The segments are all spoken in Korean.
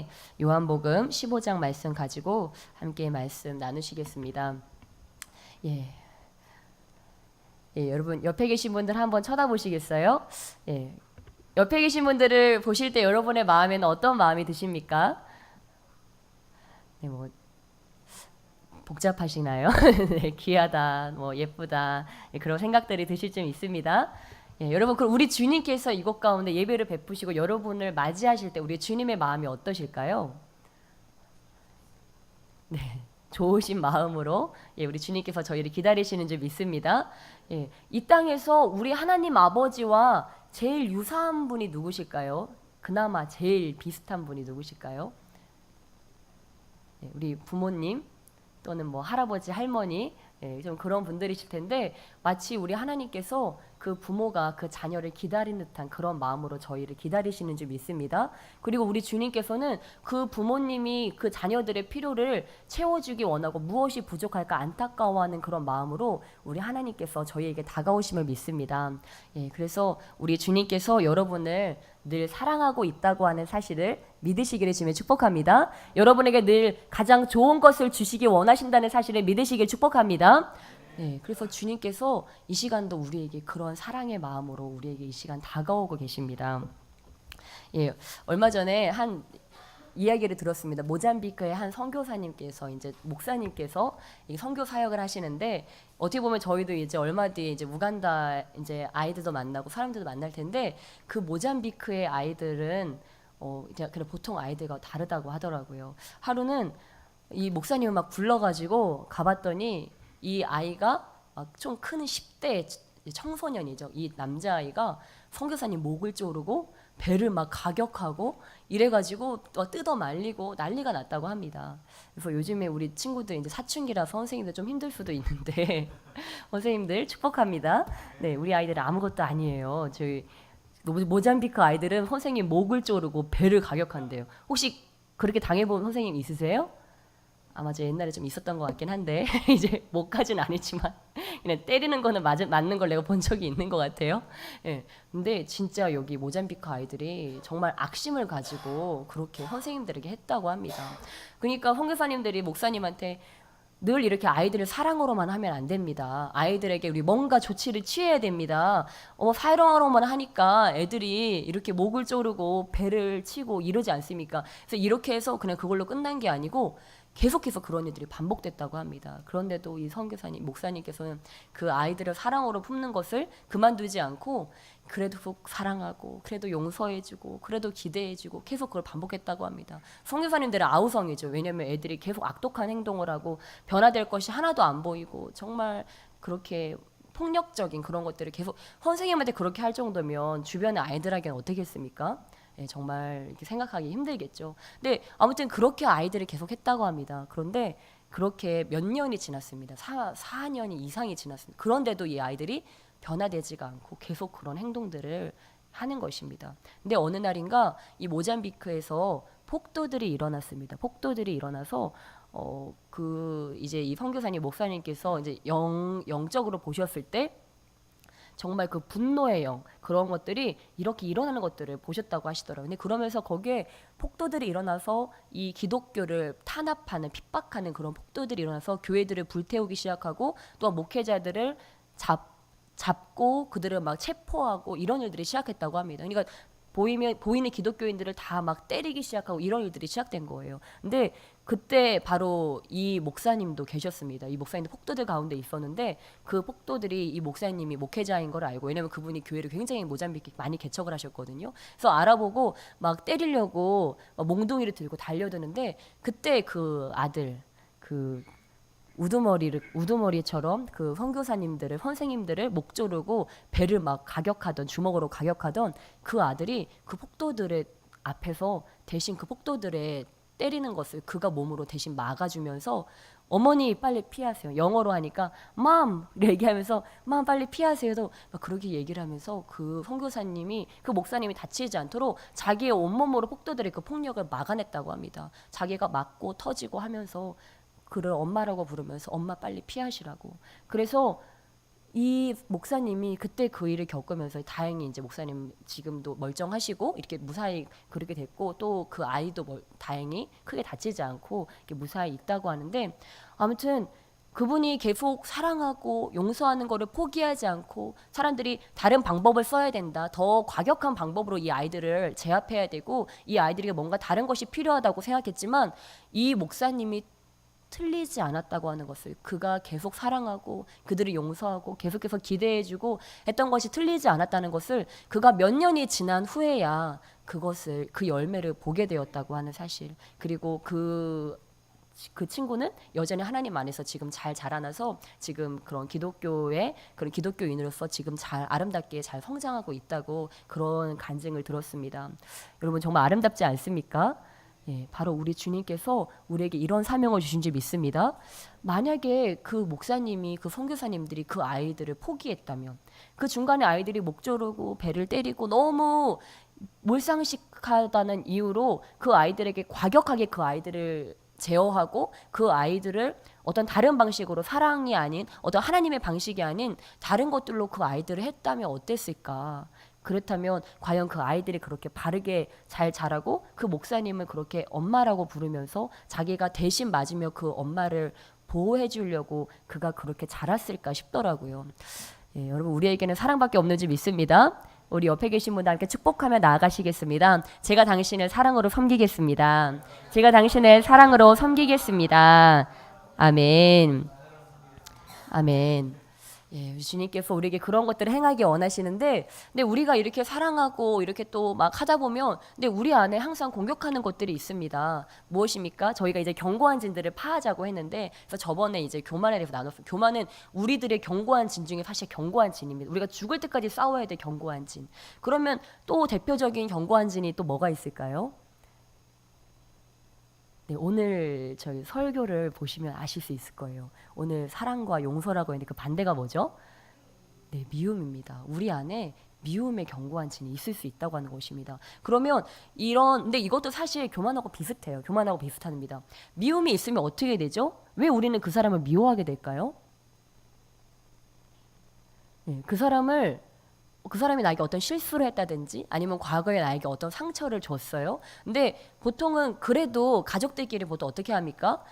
시간에 요한복음 15장 말씀 가지고 함께 말씀 나누시겠습니다. 예. 예, 여러분 옆에 계신 분들 한번 쳐다보시겠어요? 예. 옆에 계신 분들을 보실 때 여러분의 마음에는 어떤 마음이 드십니까? 네, 뭐 복잡하시나요? 네, 귀하다, 뭐 예쁘다, 네, 그런 생각들이 드실 좀 있습니다. 예, 여러분, 그럼 우리 주님께서 이곳 가운데 예배를 베푸시고 여러분을 맞이하실 때 우리 주님의 마음이 어떠실까요? 네, 좋으신 마음으로 예, 우리 주님께서 저희를 기다리시는 줄 믿습니다. 예, 이 땅에서 우리 하나님 아버지와 제일 유사한 분이 누구실까요? 그나마 제일 비슷한 분이 누구실까요? 예, 우리 부모님 또는 뭐 할아버지, 할머니, 예, 좀 그런 분들이실 텐데 마치 우리 하나님께서 그 부모가 그 자녀를 기다리는 듯한 그런 마음으로 저희를 기다리시는 줄 믿습니다. 그리고 우리 주님께서는 그 부모님이 그 자녀들의 필요를 채워주기 원하고 무엇이 부족할까 안타까워하는 그런 마음으로 우리 하나님께서 저희에게 다가오심을 믿습니다. 예, 그래서 우리 주님께서 여러분을 늘 사랑하고 있다고 하는 사실을 믿으시기를 주님의 축복합니다. 여러분에게 늘 가장 좋은 것을 주시기 원하신다는 사실을 믿으시길 축복합니다. 네, 그래서 주님께서 이 시간도 우리에게 그런 사랑의 마음으로 우리에게 이 시간 다가오고 계십니다. 예, 얼마 전에 한 이야기를 들었습니다. 모잠비크의 한 선교사님께서 이제 목사님께서 이 선교 사역을 하시는데 어떻게 보면 저희도 이제 얼마 뒤에 이제 우간다 이제 아이들도 만나고 사람들도 만날 텐데 그 모잠비크의 아이들은 이제 그냥 보통 아이들과 다르다고 하더라고요. 하루는 이 목사님을 막 불러가지고 가봤더니 이 아이가 좀 큰 10대 청소년이죠. 이 남자아이가 선교사님 목을 조르고 배를 막 가격하고 이래가지고 뜯어 말리고 난리가 났다고 합니다. 그래서 요즘에 우리 친구들 이제 사춘기라서 선생님들 좀 힘들 수도 있는데 선생님들 축복합니다. 네, 우리 아이들은 아무것도 아니에요. 저희 모잠비크 아이들은 선생님 목을 조르고 배를 가격한대요. 혹시 그렇게 당해본 선생님 있으세요? 아마 저 옛날에 좀 있었던 것 같긴 한데 이제 목까지는 아니지만 그냥 때리는 거는 맞는 걸 내가 본 적이 있는 것 같아요. 예. 근데 진짜 여기 모잠비크 아이들이 정말 악심을 가지고 그렇게 선생님들에게 했다고 합니다. 그러니까 선교사님들이 목사님한테 늘 이렇게 아이들을 사랑으로만 하면 안 됩니다. 아이들에게 우리 뭔가 조치를 취해야 됩니다. 사랑으로만 하니까 애들이 이렇게 목을 조르고 배를 치고 이러지 않습니까? 그래서 이렇게 해서 그냥 그걸로 끝난 게 아니고 계속해서 그런 일들이 반복됐다고 합니다. 그런데도 이 선교사님, 목사님께서는 그 아이들을 사랑으로 품는 것을 그만두지 않고 그래도 사랑하고 그래도 용서해주고 그래도 기대해주고 계속 그걸 반복했다고 합니다. 선교사님들은 아우성이죠. 왜냐하면 애들이 계속 악독한 행동을 하고 변화될 것이 하나도 안 보이고 정말 그렇게 폭력적인 그런 것들을 계속 선생님한테 그렇게 할 정도면 주변의 아이들에게는 어떻게 했습니까? 예, 정말 이렇게 생각하기 힘들겠죠. 근데 아무튼 그렇게 아이들을 계속 했다고 합니다. 그런데 그렇게 몇 년이 지났습니다. 4년이 이상이 지났습니다. 그런데도 이 아이들이 변화되지가 않고 계속 그런 행동들을 하는 것입니다. 근데 어느 날인가 이 모잠비크에서 폭도들이 일어났습니다. 폭도들이 일어나서 이제 이 선교사님 목사님께서 이제 영적으로 보셨을 때 정말 그 분노의 영 그런 것들이 이렇게 일어나는 것들을 보셨다고 하시더라고요. 근데 그러면서 거기에 폭도들이 일어나서 이 기독교를 탄압하는 핍박하는 그런 폭도들이 일어나서 교회들을 불태우기 시작하고 또 목회자들을 잡고 그들을 막 체포하고 이런 일들이 시작했다고 합니다. 그러니까 보이는 기독교인들을 다 막 때리기 시작하고 이런 일들이 시작된 거예요. 근데 그때 바로 이 목사님도 계셨습니다. 이 목사님도 폭도들 가운데 있었는데 그 폭도들이 이 목사님이 목회자인 걸 알고, 왜냐면 그분이 교회를 굉장히 모잠비크 많이 개척을 하셨거든요. 그래서 알아보고 막 때리려고 막 몽둥이를 들고 달려드는데 그때 그 아들 그 우두머리처럼 그 선교사님들을 선생님들을 목 조르고 배를 막 가격하던 주먹으로 가격하던 그 아들이 그 폭도들의 앞에서 대신 그 폭도들의 때리는 것을 그가 몸으로 대신 막아주면서 어머니 빨리 피하세요. 영어로 하니까 맘 얘기하면서 맘 빨리 피하세요도 막 그렇게 얘기를 하면서 그 선교사님이 그 목사님이 다치지 않도록 자기의 온몸으로 폭도들의 그 폭력을 막아냈다고 합니다. 자기가 맞고 터지고 하면서 그를 엄마라고 부르면서 엄마 빨리 피하시라고. 그래서 이 목사님이 그때 그 일을 겪으면서 다행히 이제 목사님 지금도 멀쩡하시고 이렇게 무사히 그렇게 됐고 또 그 아이도 다행히 크게 다치지 않고 이렇게 무사히 있다고 하는데 아무튼 그분이 계속 사랑하고 용서하는 거를 포기하지 않고 사람들이 다른 방법을 써야 된다. 더 과격한 방법으로 이 아이들을 제압해야 되고 이 아이들에게 뭔가 다른 것이 필요하다고 생각했지만 이 목사님이 틀리지 않았다고 하는 것을 그가 계속 사랑하고 그들을 용서하고 계속해서 기대해주고 했던 것이 틀리지 않았다는 것을 그가 몇 년이 지난 후에야 그것을 그 열매를 보게 되었다고 하는 사실 그리고 그 친구는 여전히 하나님 안에서 지금 잘 자라나서 지금 그런 기독교의 그런 기독교인으로서 지금 잘 아름답게 잘 성장하고 있다고 그런 간증을 들었습니다. 여러분 정말 아름답지 않습니까? 예, 바로 우리 주님께서 우리에게 이런 사명을 주신 줄 믿습니다. 만약에 그 목사님이 그 선교사님들이 그 아이들을 포기했다면 그 중간에 아이들이 목 조르고 배를 때리고 너무 몰상식하다는 이유로 그 아이들에게 과격하게 그 아이들을 제어하고 그 아이들을 어떤 다른 방식으로 사랑이 아닌 어떤 하나님의 방식이 아닌 다른 것들로 그 아이들을 했다면 어땠을까? 그렇다면 과연 그 아이들이 그렇게 바르게 잘 자라고 그 목사님을 그렇게 엄마라고 부르면서 자기가 대신 맞으며 그 엄마를 보호해 주려고 그가 그렇게 자랐을까 싶더라고요. 예, 여러분 우리에게는 사랑밖에 없는 줄 믿습니다. 우리 옆에 계신 분들 함께 축복하며 나아가시겠습니다. 제가 당신을 사랑으로 섬기겠습니다. 제가 당신을 사랑으로 섬기겠습니다. 아멘. 아멘. 예, 주님께서 우리에게 그런 것들을 행하기 원하시는데, 근데 우리가 이렇게 사랑하고 이렇게 또 막 하다 보면, 근데 우리 안에 항상 공격하는 것들이 있습니다. 무엇입니까? 저희가 이제 견고한 진들을 파하자고 했는데, 그래서 저번에 이제 교만에 대해서 나눴어요. 교만은 우리들의 견고한 진 중에 사실 견고한 진입니다. 우리가 죽을 때까지 싸워야 돼 견고한 진. 그러면 또 대표적인 견고한 진이 또 뭐가 있을까요? 네, 오늘 저희 설교를 보시면 아실 수 있을 거예요. 오늘 사랑과 용서라고 했는데 그 반대가 뭐죠? 네, 미움입니다. 우리 안에 미움의 견고한 진이 있을 수 있다고 하는 것입니다. 그러면 근데 이것도 사실 교만하고 비슷해요. 교만하고 비슷합니다. 미움이 있으면 어떻게 되죠? 왜 우리는 그 사람을 미워하게 될까요? 네, 그 사람이 나에게 어떤 실수를 했다든지 아니면 과거에 나에게 어떤 상처를 줬어요. 근데 보통은 그래도 가족들끼리 보통 어떻게 합니까?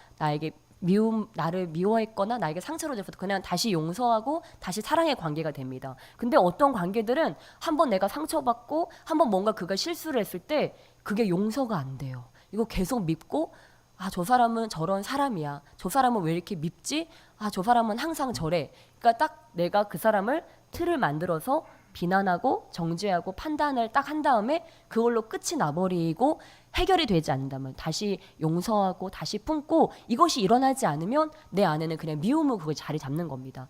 나를 미워했거나 나에게 상처를 줘서 그냥 다시 용서하고 다시 사랑의 관계가 됩니다. 근데 어떤 관계들은 한번 내가 상처받고 한번 뭔가 그가 실수를 했을 때 그게 용서가 안 돼요. 이거 계속 밉고 저 사람은 저런 사람이야. 저 사람은 왜 이렇게 밉지? 저 사람은 항상 저래. 그러니까 딱 내가 그 사람을 틀을 만들어서 비난하고 정죄하고 판단을 딱 한 다음에 그걸로 끝이 나버리고 해결이 되지 않는다면 다시 용서하고 다시 품고 이것이 일어나지 않으면 내 안에는 그냥 미움으로 그걸 자리 잡는 겁니다.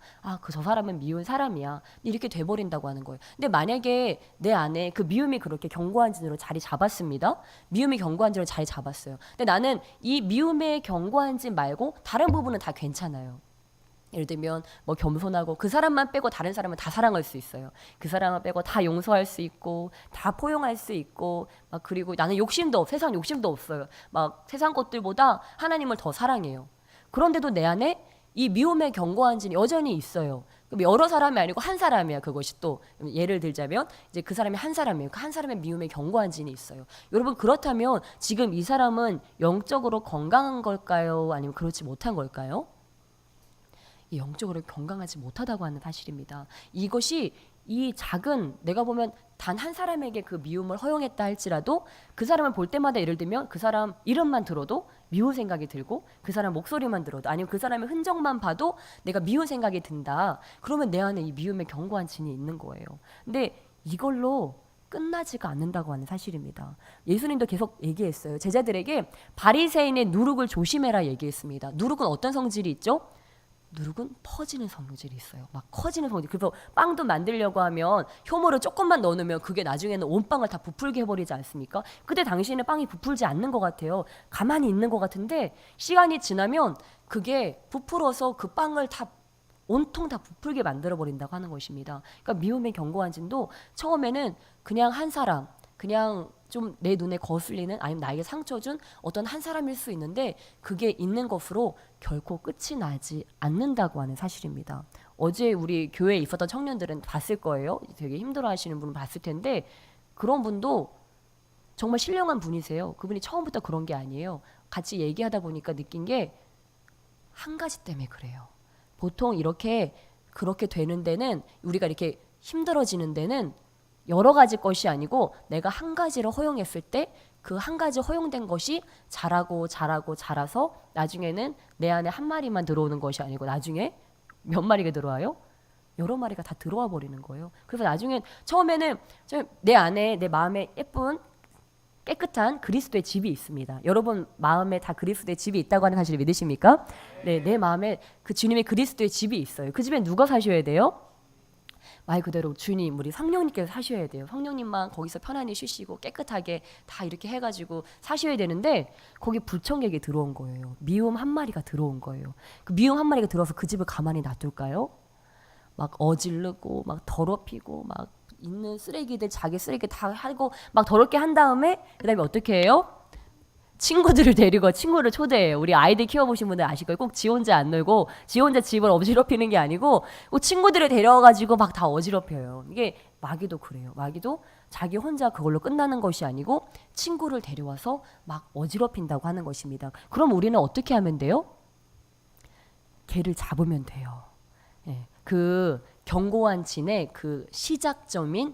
저 사람은 미운 사람이야. 이렇게 돼버린다고 하는 거예요. 근데 만약에 내 안에 그 미움이 그렇게 견고한 진으로 자리 잡았습니다. 미움이 견고한 진으로 자리 잡았어요. 근데 나는 이 미움의 견고한 진 말고 다른 부분은 다 괜찮아요. 예를 들면 뭐 겸손하고 그 사람만 빼고 다른 사람은 다 사랑할 수 있어요. 그 사람만 빼고 다 용서할 수 있고 다 포용할 수 있고 그리고 나는 세상 욕심도 없어요. 세상 것들보다 하나님을 더 사랑해요. 그런데도 내 안에 이 미움의 견고한 진이 여전히 있어요. 여러 사람이 아니고 한 사람이야. 그것이 또 예를 들자면 이제 그 사람이 한 사람이에요. 그 한 사람의 미움의 견고한 진이 있어요. 여러분 그렇다면 지금 이 사람은 영적으로 건강한 걸까요? 아니면 그렇지 못한 걸까요? 영적으로 건강하지 못하다고 하는 사실입니다. 이것이 이 작은 내가 보면 단 한 사람에게 그 미움을 허용했다 할지라도 그 사람을 볼 때마다 예를 들면 그 사람 이름만 들어도 미운 생각이 들고 그 사람 목소리만 들어도 아니면 그 사람의 흔적만 봐도 내가 미운 생각이 든다. 그러면 내 안에 이 미움의 견고한 진이 있는 거예요. 근데 이걸로 끝나지가 않는다고 하는 사실입니다. 예수님도 계속 얘기했어요. 제자들에게 바리새인의 누룩을 조심해라 얘기했습니다. 누룩은 어떤 성질이 있죠? 누룩은 퍼지는 성질이 있어요. 커지는 성질. 그래서 빵도 만들려고 하면 효모를 조금만 넣으면 그게 나중에는 온 빵을 다 부풀게 해버리지 않습니까? 그때 당시에는 빵이 부풀지 않는 것 같아요. 가만히 있는 것 같은데 시간이 지나면 그게 부풀어서 그 빵을 다 온통 다 부풀게 만들어버린다고 하는 것입니다. 그러니까 미움의 견고한 진도 처음에는 그냥 한 사람, 그냥 좀 내 눈에 거슬리는 아니면 나에게 상처 준 어떤 한 사람일 수 있는데 그게 있는 것으로 결코 끝이 나지 않는다고 하는 사실입니다. 어제 우리 교회에 있었던 청년들은 봤을 거예요. 되게 힘들어하시는 분은 봤을 텐데 그런 분도 정말 신령한 분이세요. 그분이 처음부터 그런 게 아니에요. 같이 얘기하다 보니까 느낀 게 한 가지 때문에 그래요. 보통 이렇게 그렇게 되는 데는 우리가 이렇게 힘들어지는 데는 여러 가지 것이 아니고 내가 한 가지를 허용했을 때 그 한 가지 허용된 것이 자라서 나중에는 내 안에 한 마리만 들어오는 것이 아니고 나중에 몇 마리가 들어와요? 여러 마리가 다 들어와 버리는 거예요. 그래서 나중엔 처음에는 내 안에 내 마음에 예쁜 깨끗한 그리스도의 집이 있습니다. 여러분 마음에 다 그리스도의 집이 있다고 하는 사실을 믿으십니까? 네, 내 마음에 그 주님의 그리스도의 집이 있어요. 그 집에 누가 사셔야 돼요? 말 그대로 주님, 우리 성령님께서 사셔야 돼요. 성령님만 거기서 편안히 쉬시고 깨끗하게 다 이렇게 해가지고 사셔야 되는데 거기 불청객이 들어온 거예요. 미움 한 마리가 들어온 거예요. 그 미움 한 마리가 들어서 그 집을 가만히 놔둘까요? 막 어질르고 막 더럽히고 막 있는 쓰레기들 자기 쓰레기 다 하고 막 더럽게 한 다음에 그다음에 어떻게 해요? 친구들을 데리고 친구를 초대해요. 우리 아이들 키워보신 분들 아실 거예요. 꼭 지 혼자 안 놀고 지 혼자 집을 어지럽히는 게 아니고 친구들을 데려가지고 막 다 어지럽혀요. 이게 마귀도 그래요. 마귀도 자기 혼자 그걸로 끝나는 것이 아니고 친구를 데려와서 막 어지럽힌다고 하는 것입니다. 그럼 우리는 어떻게 하면 돼요? 걔를 잡으면 돼요. 예, 그 견고한 진의 그 시작점인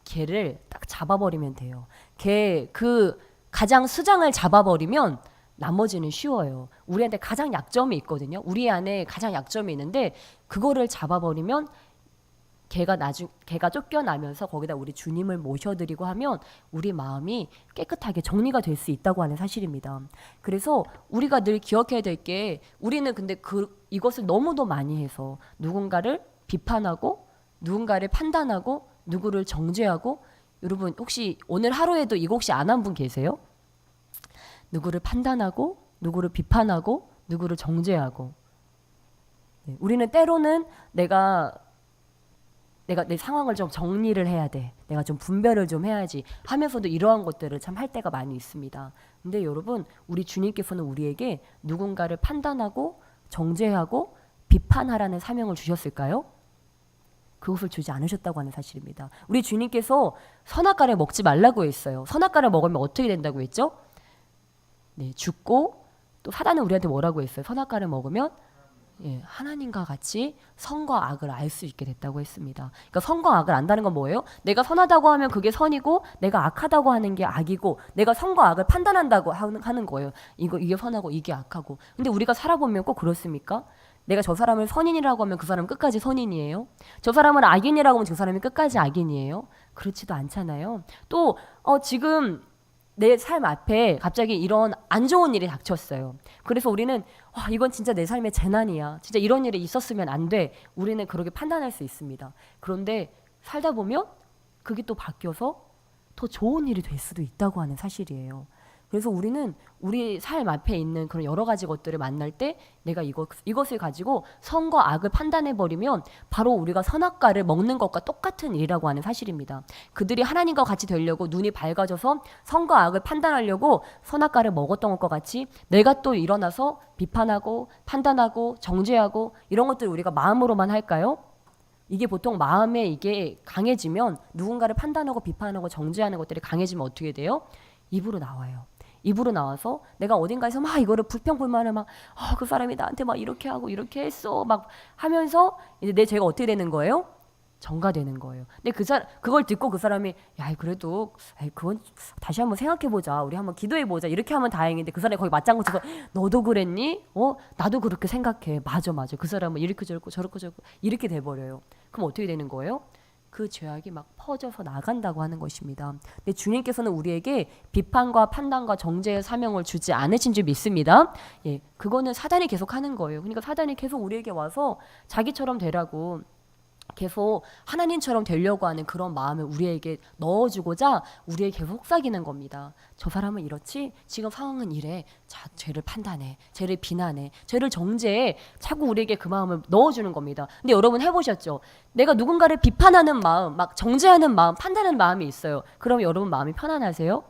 걔를 딱 잡아버리면 돼요. 걔 그 가장 수장을 잡아버리면 나머지는 쉬워요. 우리한테 가장 약점이 있거든요. 우리 안에 가장 약점이 있는데 그거를 잡아버리면 걔가 쫓겨나면서 거기다 우리 주님을 모셔드리고 하면 우리 마음이 깨끗하게 정리가 될 수 있다고 하는 사실입니다. 그래서 우리가 늘 기억해야 될 게 우리는 근데 이것을 너무도 많이 해서 누군가를 비판하고 누군가를 판단하고 누구를 정죄하고 여러분 혹시 오늘 하루에도 이거 혹시 안 한 분 계세요? 누구를 판단하고 누구를 비판하고 누구를 정죄하고 네, 우리는 때로는 내가 내 상황을 좀 정리를 해야 돼. 내가 좀 분별을 좀 해야지 하면서도 이러한 것들을 참 할 때가 많이 있습니다. 근데 여러분 우리 주님께서는 우리에게 누군가를 판단하고 정죄하고 비판하라는 사명을 주셨을까요? 그것을 주지 않으셨다고 하는 사실입니다. 우리 주님께서 선악과를 먹지 말라고 했어요. 선악과를 먹으면 어떻게 된다고 했죠? 네, 죽고 또 사단은 우리한테 뭐라고 했어요? 선악과를 먹으면 예, 하나님과 같이 선과 악을 알 수 있게 됐다고 했습니다. 그러니까 선과 악을 안다는 건 뭐예요? 내가 선하다고 하면 그게 선이고 내가 악하다고 하는 게 악이고 내가 선과 악을 판단한다고 하는 거예요. 이게 선하고 이게 악하고. 근데 우리가 살아보면 꼭 그렇습니까? 내가 저 사람을 선인이라고 하면 그 사람은 끝까지 선인이에요? 저 사람을 악인이라고 하면 그 사람이 끝까지 악인이에요? 그렇지도 않잖아요. 또 지금 내 삶 앞에 갑자기 이런 안 좋은 일이 닥쳤어요. 그래서 우리는 와, 이건 진짜 내 삶의 재난이야. 진짜 이런 일이 있었으면 안 돼. 우리는 그렇게 판단할 수 있습니다. 그런데 살다 보면 그게 또 바뀌어서 더 좋은 일이 될 수도 있다고 하는 사실이에요. 그래서 우리는 우리 삶 앞에 있는 그런 여러 가지 것들을 만날 때 내가 이것을 가지고 선과 악을 판단해버리면 바로 우리가 선악과를 먹는 것과 똑같은 일이라고 하는 사실입니다. 그들이 하나님과 같이 되려고 눈이 밝아져서 선과 악을 판단하려고 선악과를 먹었던 것과 같이 내가 또 일어나서 비판하고 판단하고 정죄하고 이런 것들을 우리가 마음으로만 할까요? 이게 보통 마음에 이게 강해지면 누군가를 판단하고 비판하고 정죄하는 것들이 강해지면 어떻게 돼요? 입으로 나와요. 입으로 나와서 내가 어딘가에서 막 이거를 불평불만을 막 그 사람이 나한테 막 이렇게 하고 이렇게 했어 막 하면서 이제 내 죄가 어떻게 되는 거예요? 전가되는 거예요. 근데 그걸 듣고 그 사람이 야 그래도 그건 다시 한번 생각해 보자. 우리 한번 기도해 보자. 이렇게 하면 다행인데 그 사람이 거기 맞장구 쳐서 너도 그랬니? 나도 그렇게 생각해. 맞아. 그 사람은 이렇게 저렇고 이렇게 돼 버려요. 그럼 어떻게 되는 거예요? 그 죄악이 막 퍼져서 나간다고 하는 것입니다. 근데 주님께서는 우리에게 비판과 판단과 정죄의 사명을 주지 않으신 줄 믿습니다. 예, 그거는 사단이 계속 하는 거예요. 그러니까 사단이 계속 우리에게 와서 자기처럼 되라고 계속 하나님처럼 되려고 하는 그런 마음을 우리에게 넣어주고자 우리에게 계속 속삭이는 겁니다. 저 사람은 이렇지? 지금 상황은 이래. 자, 죄를 판단해. 죄를 비난해. 죄를 정죄해. 자꾸 우리에게 그 마음을 넣어주는 겁니다. 근데 여러분 해보셨죠? 내가 누군가를 비판하는 마음, 막 정죄하는 마음, 판단하는 마음이 있어요. 그럼 여러분 마음이 편안하세요?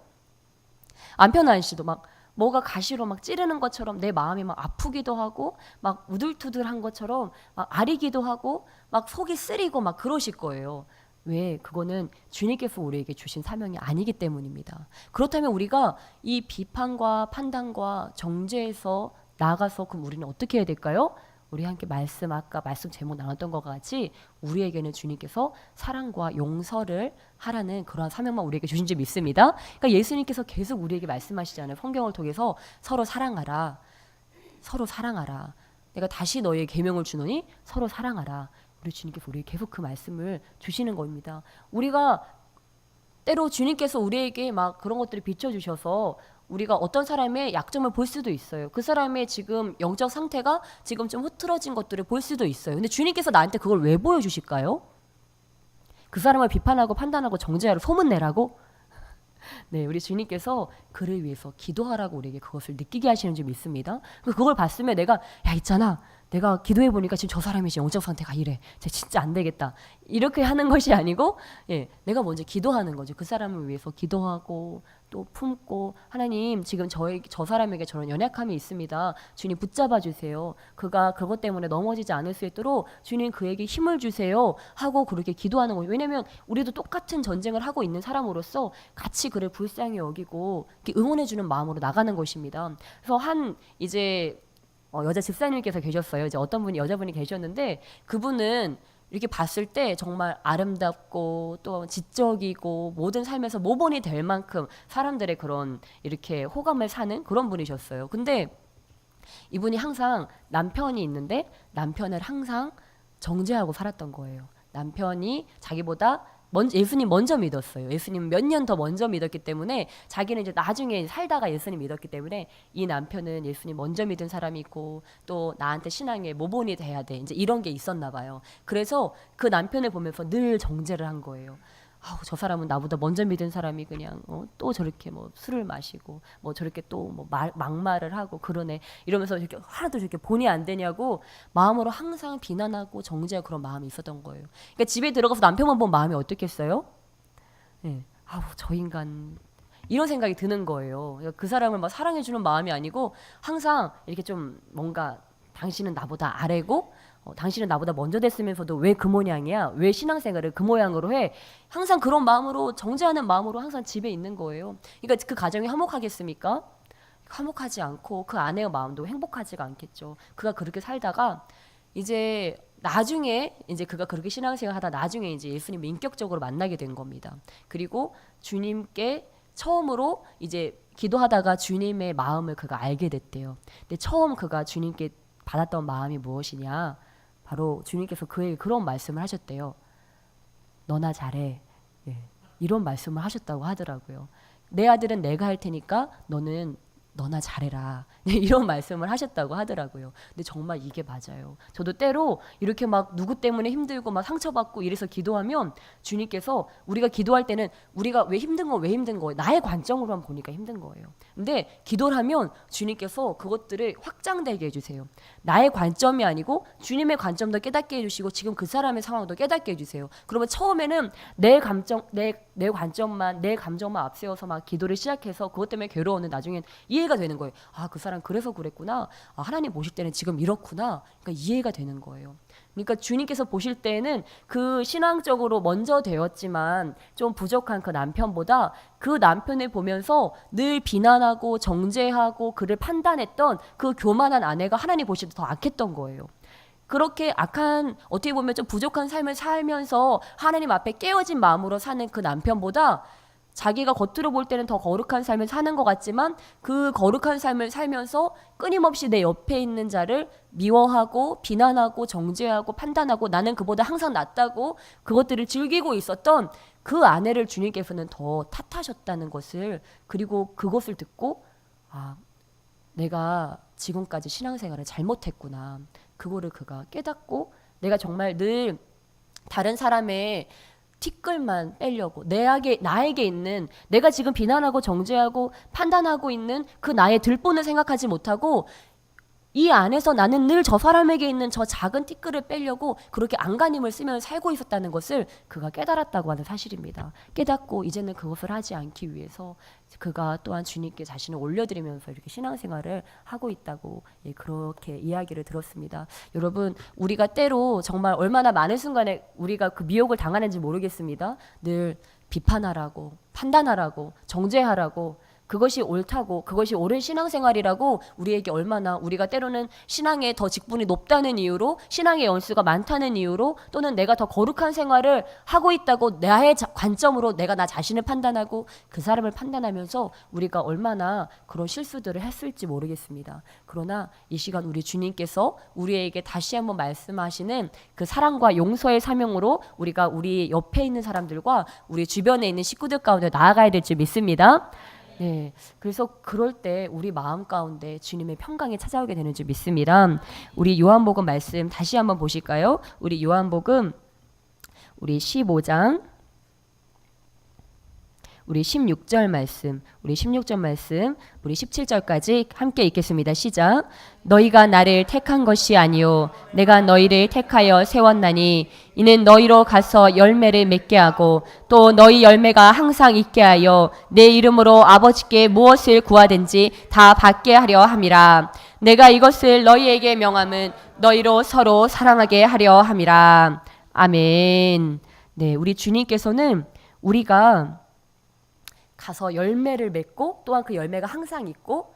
안 편안하시도 막 뭐가 가시로 막 찌르는 것처럼 내 마음이 막 아프기도 하고 막 우둘투둘한 것처럼 막 아리기도 하고 막 속이 쓰리고 막 그러실 거예요. 왜? 그거는 주님께서 우리에게 주신 사명이 아니기 때문입니다. 그렇다면 우리가 이 비판과 판단과 정죄에서 나가서 그럼 우리는 어떻게 해야 될까요? 우리 함께 아까 말씀 제목 나눴던 것 같이 우리에게는 주님께서 사랑과 용서를 하라는 그러한 사명만 우리에게 주신 줄 믿습니다. 그러니까 예수님께서 계속 우리에게 말씀하시잖아요. 성경을 통해서 서로 사랑하라. 서로 사랑하라. 내가 다시 너희의 계명을 주노니 서로 사랑하라. 우리 주님께서 우리에게 계속 그 말씀을 주시는 겁니다. 우리가 때로 주님께서 우리에게 막 그런 것들을 비춰주셔서 우리가 어떤 사람의 약점을 볼 수도 있어요. 그 사람의 지금 영적 상태가 지금 좀 흐트러진 것들을 볼 수도 있어요. 근데 주님께서 나한테 그걸 왜 보여주실까요? 그 사람을 비판하고 판단하고 정죄하고 소문내라고? 네, 우리 주님께서 그를 위해서 기도하라고 우리에게 그것을 느끼게 하시는 줄 믿습니다. 그걸 봤으면 내가 야 있잖아, 내가 기도해 보니까 지금 저 사람이 지금 영적 상태가 이래, 쟤 진짜 안 되겠다, 이렇게 하는 것이 아니고, 내가 먼저 기도하는 거죠. 그 사람을 위해서 기도하고 또 품고, 하나님 지금 저 사람에게 저런 연약함이 있습니다. 주님 붙잡아 주세요. 그가 그것 때문에 넘어지지 않을 수 있도록 주님 그에게 힘을 주세요 하고 그렇게 기도하는 거예요. 왜냐하면 우리도 똑같은 전쟁을 하고 있는 사람으로서 같이 그를 불쌍히 여기고 응원해 주는 마음으로 나가는 것입니다. 그래서 이제 여자 집사님께서 계셨어요. 이제 어떤 분이 여자분이 계셨는데 그분은 이렇게 봤을 때 정말 아름답고 또 지적이고 모든 삶에서 모범이 될 만큼 사람들의 그런 이렇게 호감을 사는 그런 분이셨어요. 근데 이분이 항상 남편이 있는데 남편을 항상 정죄하고 살았던 거예요. 남편이 자기보다 예수님 먼저 믿었어요. 예수님 몇 년 더 먼저 믿었기 때문에 자기는 이제 나중에 살다가 예수님 믿었기 때문에 이 남편은 예수님 먼저 믿은 사람이고 또 나한테 신앙의 모본이 돼야 돼. 이제 이런 게 있었나 봐요. 그래서 그 남편을 보면서 늘 정죄를 한 거예요. 저 사람은 나보다 먼저 믿은 사람이 그냥 또 저렇게 뭐 술을 마시고 뭐 저렇게 또 뭐 막말을 하고 그러네 이러면서 이렇게 하나도 이렇게 본의 안 되냐고 마음으로 항상 비난하고 정죄하고 그런 마음이 있었던 거예요. 그러니까 집에 들어가서 남편만 본 마음이 어떻겠어요? 저 인간 이런 생각이 드는 거예요. 그러니까 그 사람을 막 사랑해주는 마음이 아니고 항상 이렇게 좀 뭔가 당신은 나보다 아래고 당신은 나보다 먼저 됐으면서도 왜 그 모양이야? 왜 신앙생활을 그 모양으로 해? 항상 그런 마음으로 정죄하는 마음으로 항상 집에 있는 거예요. 그러니까 그 가정이 화목하겠습니까? 화목하지 않고 그 아내의 마음도 행복하지가 않겠죠. 그가 그렇게 살다가 이제 나중에 이제 그가 그렇게 신앙생활 하다 나중에 이제 예수님을 인격적으로 만나게 된 겁니다. 그리고 주님께 처음으로 이제 기도하다가 주님의 마음을 그가 알게 됐대요. 근데 처음 그가 주님께 받았던 마음이 무엇이냐? 바로 주님께서 그에게 그런 말씀을 하셨대요. 너나 잘해. 이런 말씀을 하셨다고 하더라고요. 내 아들은 내가 할 테니까 너나 잘해라. 이런 말씀을 하셨다고 하더라고요. 근데 정말 이게 맞아요. 저도 때로 이렇게 막 누구 때문에 힘들고 막 상처받고 이래서 기도하면 주님께서 우리가 기도할 때는 우리가 왜 힘든 거예요? 나의 관점으로만 보니까 힘든 거예요. 근데 기도를 하면 주님께서 그것들을 확장되게 해주세요. 나의 관점이 아니고 주님의 관점도 깨닫게 해주시고 지금 그 사람의 상황도 깨닫게 해주세요. 그러면 처음에는 내 관점만 내 감정만 앞세워서 막 기도를 시작해서 그것 때문에 괴로웠는데 나중엔 이해가 되는 거예요. 그 사람 그래서 그랬구나. 하나님 보실 때는 지금 이렇구나. 그러니까 이해가 되는 거예요. 그러니까 주님께서 보실 때는 그 신앙적으로 먼저 되었지만 좀 부족한 그 남편보다 그 남편을 보면서 늘 비난하고 정죄하고 그를 판단했던 그 교만한 아내가 하나님 보실 때 더 악했던 거예요. 그렇게 악한 어떻게 보면 좀 부족한 삶을 살면서 하나님 앞에 깨어진 마음으로 사는 그 남편보다 자기가 겉으로 볼 때는 더 거룩한 삶을 사는 것 같지만 그 거룩한 삶을 살면서 끊임없이 내 옆에 있는 자를 미워하고 비난하고 정죄하고 판단하고 나는 그보다 항상 낫다고 그것들을 즐기고 있었던 그 아내를 주님께서는 더 탓하셨다는 것을, 그리고 그것을 듣고 내가 지금까지 신앙생활을 잘못했구나. 그거를 그가 깨닫고 내가 정말 늘 다른 사람의 티끌만 빼려고 나에게 있는 내가 지금 비난하고 정죄하고 판단하고 있는 그 나의 들본을 생각하지 못하고 이 안에서 나는 늘 저 사람에게 있는 저 작은 티끌을 빼려고 그렇게 안간힘을 쓰면서 살고 있었다는 것을 그가 깨달았다고 하는 사실입니다. 깨닫고 이제는 그것을 하지 않기 위해서 그가 또한 주님께 자신을 올려드리면서 이렇게 신앙생활을 하고 있다고 그렇게 이야기를 들었습니다. 여러분, 우리가 때로 정말 얼마나 많은 순간에 우리가 그 미혹을 당하는지 모르겠습니다. 늘 비판하라고, 판단하라고, 정죄하라고, 그것이 옳다고, 그것이 옳은 신앙생활이라고 우리에게 얼마나, 우리가 때로는 신앙에 더 직분이 높다는 이유로, 신앙의 연수가 많다는 이유로, 또는 내가 더 거룩한 생활을 하고 있다고 나의 관점으로 내가 나 자신을 판단하고 그 사람을 판단하면서 우리가 얼마나 그런 실수들을 했을지 모르겠습니다. 그러나 이 시간 우리 주님께서 우리에게 다시 한번 말씀하시는 그 사랑과 용서의 사명으로 우리가 우리 옆에 있는 사람들과 우리 주변에 있는 식구들 가운데 나아가야 될 줄 믿습니다. 네, 그래서 그럴 때 우리 마음 가운데 주님의 평강이 찾아오게 되는 줄 믿습니다. 우리 요한복음 말씀 다시 한번 보실까요? 우리 요한복음 우리 15장 우리 16절 말씀, 우리 16절 말씀, 우리 17절까지 함께 읽겠습니다. 시작. 너희가 나를 택한 것이 아니요 내가 너희를 택하여 세웠나니 이는 너희로 가서 열매를 맺게 하고 또 너희 열매가 항상 있게 하여 내 이름으로 아버지께 무엇을 구하든지 다 받게 하려 함이라. 내가 이것을 너희에게 명함은 너희로 서로 사랑하게 하려 함이라. 아멘. 네, 우리 주님께서는 우리가 가서 열매를 맺고 또한 그 열매가 항상 있고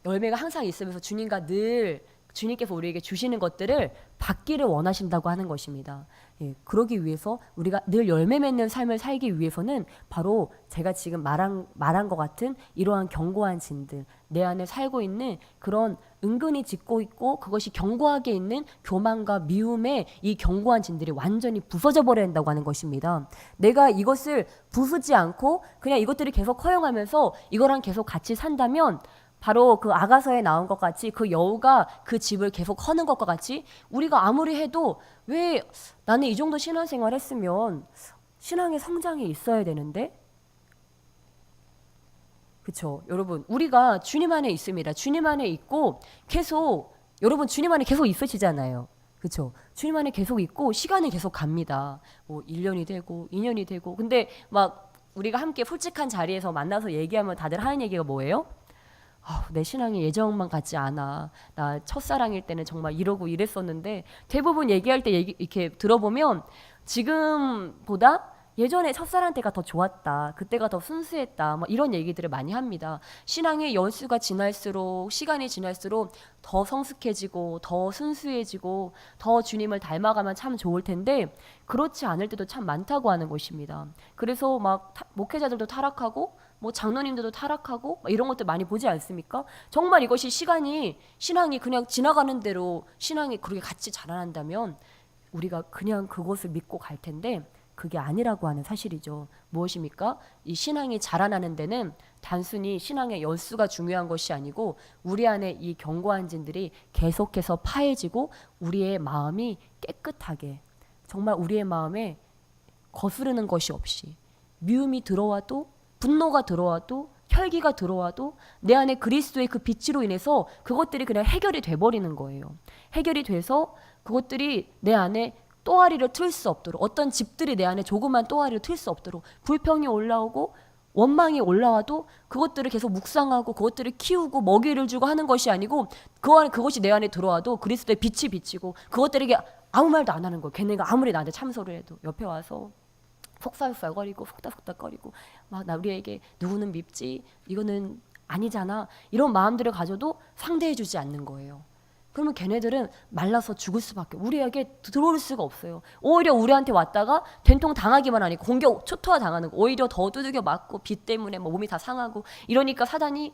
열매가 항상 있으면서 주님과 늘 주님께서 우리에게 주시는 것들을 받기를 원하신다고 하는 것입니다. 그러기 위해서 우리가 늘 열매 맺는 삶을 살기 위해서는 바로 제가 지금 말한 것 같은 이러한 견고한 진들, 내 안에 살고 있는 그런 은근히 짓고 있고 그것이 견고하게 있는 교만과 미움의 이 견고한 진들이 완전히 부서져 버려야 한다고 하는 것입니다. 내가 이것을 부수지 않고 그냥 이것들이 계속 허용하면서 이거랑 계속 같이 산다면 바로 그 아가서에 나온 것 같이 그 여우가 그 집을 계속 허는 것과 같이 우리가 아무리 해도 왜 나는 이 정도 신앙생활 했으면 신앙의 성장이 있어야 되는데, 그렇죠? 여러분, 우리가 주님 안에 있습니다. 주님 안에 있고 계속 여러분 주님 안에 계속 있으시잖아요. 그렇죠? 주님 안에 계속 있고 시간이 계속 갑니다. 뭐 1년이 되고 2년이 되고 근데 막 우리가 함께 솔직한 자리에서 만나서 얘기하면 다들 하는 얘기가 뭐예요? 내 신앙이 예전만 같지 않아. 나 첫사랑일 때는 정말 이러고 이랬었는데 대부분 얘기할 때 이렇게 들어보면 지금보다 예전에 첫사랑 때가 더 좋았다. 그때가 더 순수했다. 뭐 이런 얘기들을 많이 합니다. 신앙의 연수가 지날수록 시간이 지날수록 더 성숙해지고 더 순수해지고 더 주님을 닮아가면 참 좋을 텐데 그렇지 않을 때도 참 많다고 하는 것입니다. 그래서 막 목회자들도 타락하고 뭐 장로님들도 타락하고 이런 것들 많이 보지 않습니까? 정말 이것이 신앙이 그냥 지나가는 대로 신앙이 그렇게 같이 자라난다면 우리가 그냥 그것을 믿고 갈 텐데 그게 아니라고 하는 사실이죠. 무엇입니까? 이 신앙이 자라나는 데는 단순히 신앙의 연수가 중요한 것이 아니고 우리 안에 이 견고한 진들이 계속해서 파해지고 우리의 마음이 깨끗하게 정말 우리의 마음에 거스르는 것이 없이 미움이 들어와도 분노가 들어와도 혈기가 들어와도 내 안에 그리스도의 그 빛으로 인해서 그것들이 그냥 해결이 돼버리는 거예요. 해결이 돼서 그것들이 내 안에 또아리를 틀 수 없도록 어떤 집들이 내 안에 조그만 또아리를 틀 수 없도록 불평이 올라오고 원망이 올라와도 그것들을 계속 묵상하고 그것들을 키우고 먹이를 주고 하는 것이 아니고 그것이 내 안에 들어와도 그리스도의 빛이 비치고 그것들에게 아무 말도 안 하는 거예요. 걔네가 아무리 나한테 참소를 해도 옆에 와서 속살살거리고 속닥속닥거리고 막 우리에게 누구는 밉지 이거는 아니잖아 이런 마음들을 가져도 상대해주지 않는 거예요. 그러면 걔네들은 말라서 죽을 수밖에 우리에게 들어올 수가 없어요. 오히려 우리한테 왔다가 된통 당하기만 하니까 공격 초토화 당하는 거 오히려 더 두들겨 맞고 비 때문에 뭐 몸이 다 상하고 이러니까 사단이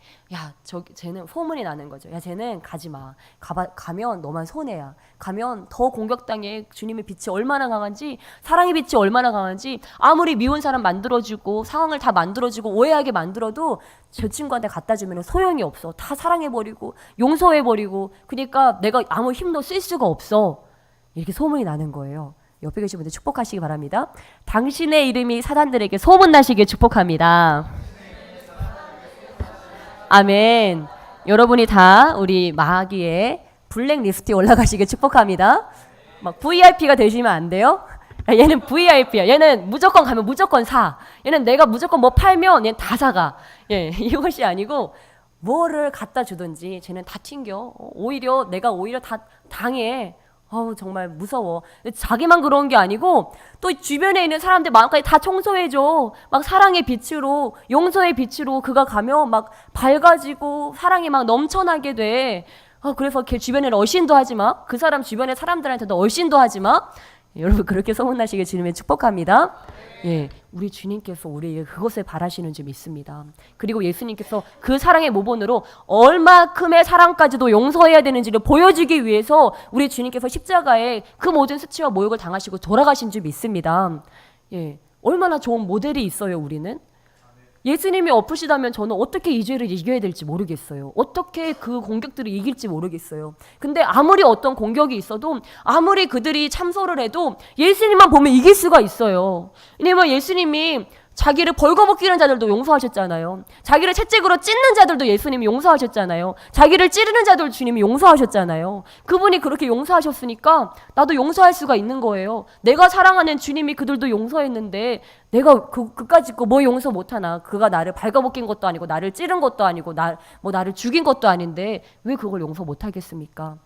쟤는 소문이 나는 거죠. 야 쟤는 가지 마. 가면 너만 손해야. 가면 더 공격당해. 주님의 빛이 얼마나 강한지 사랑의 빛이 얼마나 강한지 아무리 미운 사람 만들어주고 상황을 다 만들어주고 오해하게 만들어도 저 친구한테 갖다 주면 소용이 없어. 다 사랑해버리고 용서해버리고 그러니까 내가 아무 힘도 쓸 수가 없어. 이렇게 소문이 나는 거예요. 옆에 계신 분들 축복하시기 바랍니다. 당신의 이름이 사단들에게 소문나시길 축복합니다. 아멘. 여러분이 다 우리 마귀의 블랙리스트에 올라가시길 축복합니다. 막 VIP가 되시면 안 돼요. 얘는 VIP야. 얘는 무조건 가면 무조건 사. 얘는 내가 무조건 뭐 팔면 얘는 다 사가. 예, 이것이 아니고 뭐를 갖다 주든지 쟤는 다 튕겨. 오히려 내가 오히려 다 당해. 정말 무서워. 자기만 그런 게 아니고 또 주변에 있는 사람들 마음까지 다 청소해줘. 막 사랑의 빛으로, 용서의 빛으로 그가 가면 막 밝아지고 사랑이 막 넘쳐나게 돼. 그래서 걔 주변에는 얼씬도 하지 마. 그 사람 주변의 사람들한테도 얼씬도 하지 마. 여러분 그렇게 소문나시길 주님의 축복합니다. 예, 우리 주님께서 우리에게 그것을 바라시는 줄 믿습니다. 그리고 예수님께서 그 사랑의 모본으로 얼마큼의 사랑까지도 용서해야 되는지를 보여주기 위해서 우리 주님께서 십자가에 그 모든 수치와 모욕을 당하시고 돌아가신 줄 믿습니다. 예, 얼마나 좋은 모델이 있어요, 우리는. 예수님이 없으시다면 저는 어떻게 이 죄를 이겨야 될지 모르겠어요. 어떻게 그 공격들을 이길지 모르겠어요. 근데 아무리 어떤 공격이 있어도 아무리 그들이 참소를 해도 예수님만 보면 이길 수가 있어요. 왜냐면 예수님이 자기를 벌거벗기는 자들도 용서하셨잖아요. 자기를 채찍으로 찢는 자들도 예수님이 용서하셨잖아요. 자기를 찌르는 자들 주님이 용서하셨잖아요. 그분이 그렇게 용서하셨으니까 나도 용서할 수가 있는 거예요. 내가 사랑하는 주님이 그들도 용서했는데 내가 그까짓 거 뭐 용서 못하나. 그가 나를 벌거벗긴 것도 아니고 나를 찌른 것도 아니고 나를 죽인 것도 아닌데 왜 그걸 용서 못하겠습니까?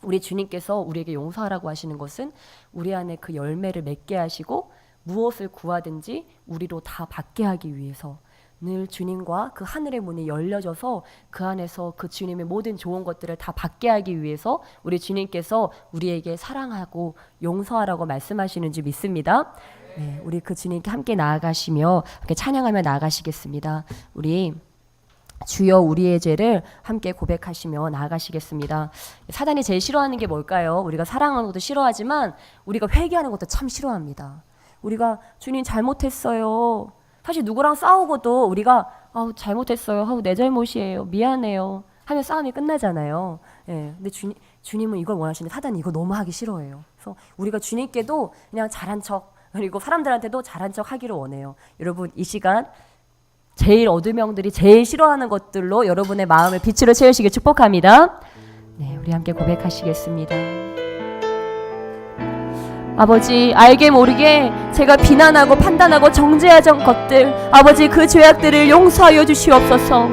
우리 주님께서 우리에게 용서하라고 하시는 것은 우리 안에 그 열매를 맺게 하시고 무엇을 구하든지 우리로 다 받게 하기 위해서 늘 주님과 그 하늘의 문이 열려져서 그 안에서 그 주님의 모든 좋은 것들을 다 받게 하기 위해서 우리 주님께서 우리에게 사랑하고 용서하라고 말씀하시는 줄 믿습니다. 네, 우리 그 주님께 함께 나아가시며 함께 찬양하며 나아가시겠습니다. 우리 주여 우리의 죄를 함께 고백하시며 나아가시겠습니다. 사단이 제일 싫어하는 게 뭘까요? 우리가 사랑하는 것도 싫어하지만 우리가 회개하는 것도 참 싫어합니다. 우리가 주님 잘못했어요. 사실 누구랑 싸우고도 우리가 잘못했어요. 내 잘못이에요. 미안해요. 하면 싸움이 끝나잖아요. 예, 근데 주님은 이걸 원하시는데 사단이 이거 너무 하기 싫어해요. 그래서 우리가 주님께도 그냥 잘한 척 그리고 사람들한테도 잘한 척 하기를 원해요. 여러분 이 시간 제일 어둠의 영들이 제일 싫어하는 것들로 여러분의 마음을 빛으로 채우시길 축복합니다. 네, 우리 함께 고백하시겠습니다. 아버지, 알게 모르게 제가 비난하고 판단하고 정죄하던 것들, 아버지 그 죄악들을 용서하여 주시옵소서.